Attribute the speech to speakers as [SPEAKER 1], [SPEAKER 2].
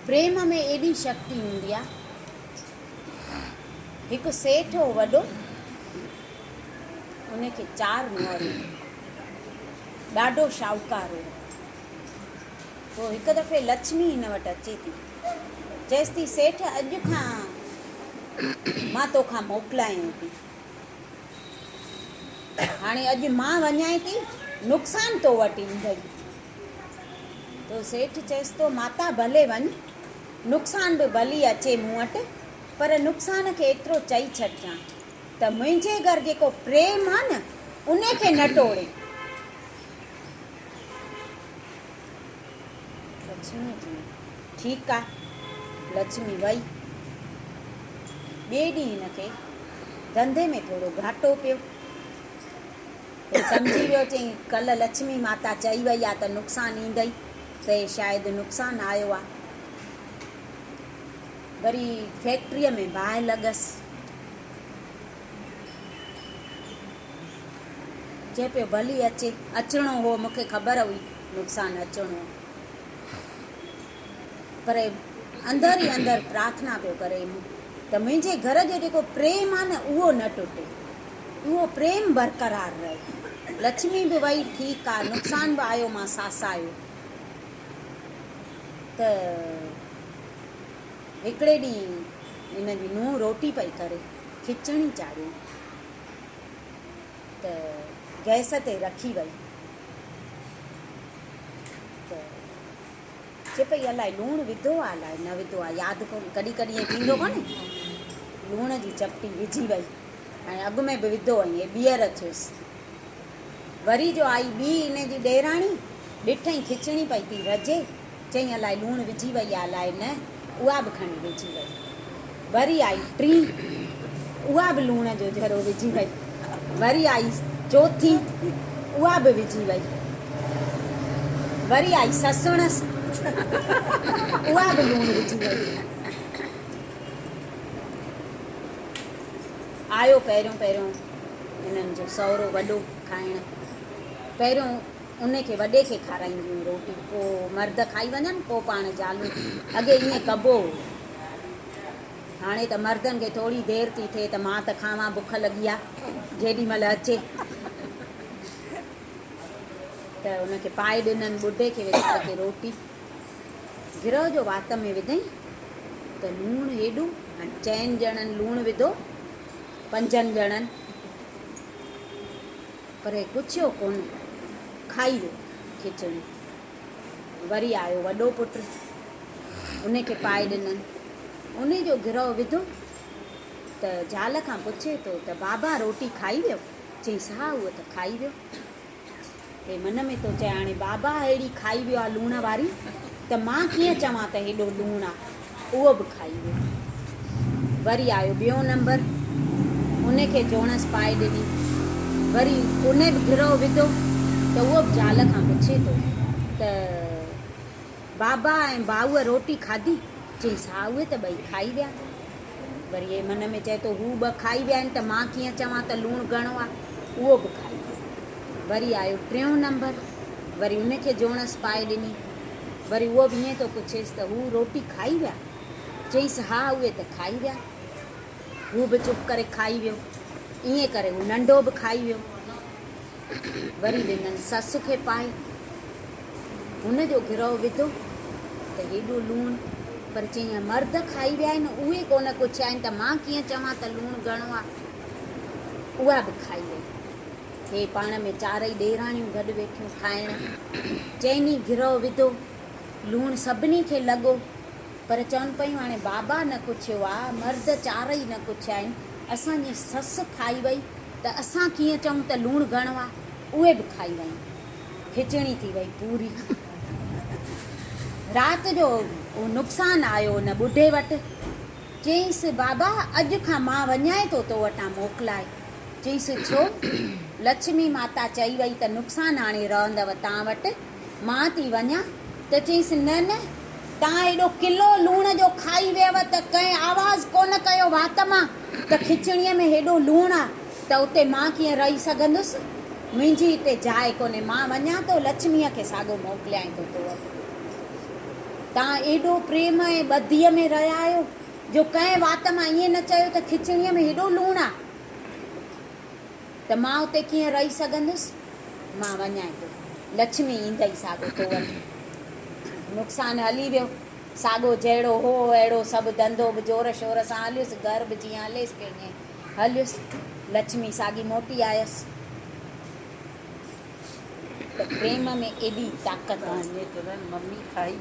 [SPEAKER 1] प्रेम में एडी शक्ति हूंदी आहे। हिकु सेठ हो वॾो, उनखे 4 नुंहरूं, ॾाढो शाहूकार हो। पोइ हिकु दफ़े लक्ष्मी हिन वटि अचे थी, चएसि थी सेठ अॼु खां मां तोखां मोकिलायां थी, हाणे अॼु मां वञां थी, नुक़सानु तो वटि ईंदई। तो सेठ चएसि थो माता भले वञ, नुक़सानु बि भली अचे मूं वटि, पर नुक़सान खे एतिरो चई छॾिजांइ त मुंहिंजे घरु जेको प्रेम आहे न उनखे न टोड़े। लक्ष्मी जी ठीकु आहे। लक्ष्मी वई। ॿिए ॾींहुं हिनखे धंधे में थोरो घाटो पियो। सम्झी वियो, चई कल्ह लक्ष्मी माता चई वई आहे त नुक़सानु ईंदई, त शायदि नुक़सानु आयो आहे। वरी फैक्ट्रीअ में बाहि लॻसि। चए पियो भली अचे, अचिणो हो, मूंखे ख़बर हुई नुक़सानु अचिणो हो, पर अंदरि ई अंदरि प्रार्थना पियो करे त मुंहिंजे घर जो जेको प्रेम आहे न उहो न टुटे, उहो प्रेम बरक़रार रहे। लक्ष्मी बि वई, ठीकु आहे, नुक़सानु बि आयो, मां सासायो। त हिकिड़े ॾींहुं हिन जी नुंहुं रोटी पई करे, खिचड़ी चाढ़ियो त गैस ते रखी वई। त चए पई अलाए लूणु विधो आहे अलाए न विधो आहे, यादि कोन, कॾहिं कॾहिं ईअं थींदो कोन्हे, लूण जी चपटी विझी वई, ऐं अॻु में बि विधो वई, ॿीहर थियुसि। वरी जो आई ॿी हिन जी ॾेराणी, ॾिठई खिचड़ी पई थी रजे, चई अलाए लूणु विझी वई आहे अलाए न, उहा बि खणी विझी वई। वरी आई टी, उहा बि लूण जो जरो विझी वई। वरी आई चौथी, उहा बि विझी वई। वरी आई ससुणसि, उहा बि लूणु विझी वई। आयो पहिरियों हिननि जो सहुरो वॾो खाइणु, पहिरियों उनखे वॾे खे खाराईंदियूं रोटी, पोइ मर्द खाई वञनि, पोइ पाण ज़ालूं। अॻे ईअं कबो हो। हाणे त मर्दनि खे थोरी देरि थी थिए त मां त खावां, बुख लॻी आहे, जेॾी महिल अचे त उनखे पाए ॾिननि, ॿुढे खे वेचारे खे रोटी। गिरह जो वात में विधई त लूणु हेॾो, हाणे 4 ॼणनि लूणु विधो, 5 ॼणनि, पर पुछियो कोन, खाई वियो खिचड़ी। वरी आयो वॾो पुटु, उनखे पाए ॾिननि, उन जो गिरह विधो त ज़ाल खां पुछे थो त बाबा रोटी खाई वियो? चईसि हा, उहो त खाई वियो। हे मन में थो चए हाणे बाबा अहिड़ी खाई वियो आहे लूण वारी, त मां कीअं चवां त हेॾो लूणु आहे, उहो बि खाई वियो। वरी आयो ॿियो नंबर, उनखे जोणस पाए ॾिनी। वरी उन बि गिरह विधो त उहो बि ज़ाल खां पुछे थो त बाबा ऐं भाऊअ रोटी खाधी? चईसि हा, उहे त ॿई खाई विया। वरी हे मन में चए थो हू 2 खाई विया आहिनि त मां कीअं चवां त लूणु घणो आहे, उहो बि खाई वियो। वरी आयो 3 नंबर, वरी उनखे जोणस पाए ॾिनी। वरी उहो बि ईअं थो पुछेसि त हू रोटी खाई विया? चईसि हा, उहे त खाई विया। हू बि चुप करे खाई वियो। ईअं करे हू नंढो बि खाई वियो। वरी ॾिननि ससु खे पाए, हुन जो गिरह विधो त हेॾो लूणु, पर चईं मर्द खाई विया आहिनि, उहे कोन कुझु आहिनि त मां कीअं चवां त लूणु घणो आहे, उहा बि खाई वई। हे पाण में 4 ॾेराणियूं गॾु वेठियूं खाइण। 4 गिरह विधो, लूणु सभिनी खे लॻो, पर चवनि पियूं हाणे बाबा न कुझियो आहे, मर्द 4 न कुझु आहिनि, असांजी ससु खाई वई त असां कीअं चऊं त लूणु घणो आहे, उहे बि खाई वयूं। खिचड़ी थी वई पूरी। राति जो नुक़सानु आयो हुन ॿुढे वटि। चईसि बाबा अॼु खां मां वञाए थो तो वटां मोकिलाए। चईसि छो? लक्ष्मी माता चई वई त नुक़सानु हाणे रहंदव तव्हां वटि, मां थी वञा। त चईसि न न, तव्हां हेॾो किलो लूण जो खाई वियव त कंहिं आवाज़ु कोन कयो वात मां त खिचड़ीअ में हेॾो लूणु आहे, त उते मां कीअं रही सघंदुसि? मुंहिंजी हिते जाइ कोन्हे, मां वञा थो, लक्ष्मीअ खे साॻियो मोकिलियां थो तो वटि। तव्हां एॾो प्रेम ऐं ॿधीअ में रहिया आहियो जो कंहिं वात मां ईअं न चयो त खिचड़ीअ में हेॾो लूणु आहे त मां उते कीअं रही सघंदुसि। मां वञां थो, लक्ष्मी ईंदई साॻो तो वटि। नुक़सानु हली वियो, साॻो जहिड़ो हो अहिड़ो सभु धंधो बि जोर शोर सां हलियुसि, घर बि जीअं हलेसि पियो ईअं हलियुसि। लक्ष्मी साॻी मोटी आयसि। त प्रेम में एॾी ताक़त आहे।
[SPEAKER 2] मम्मी खाई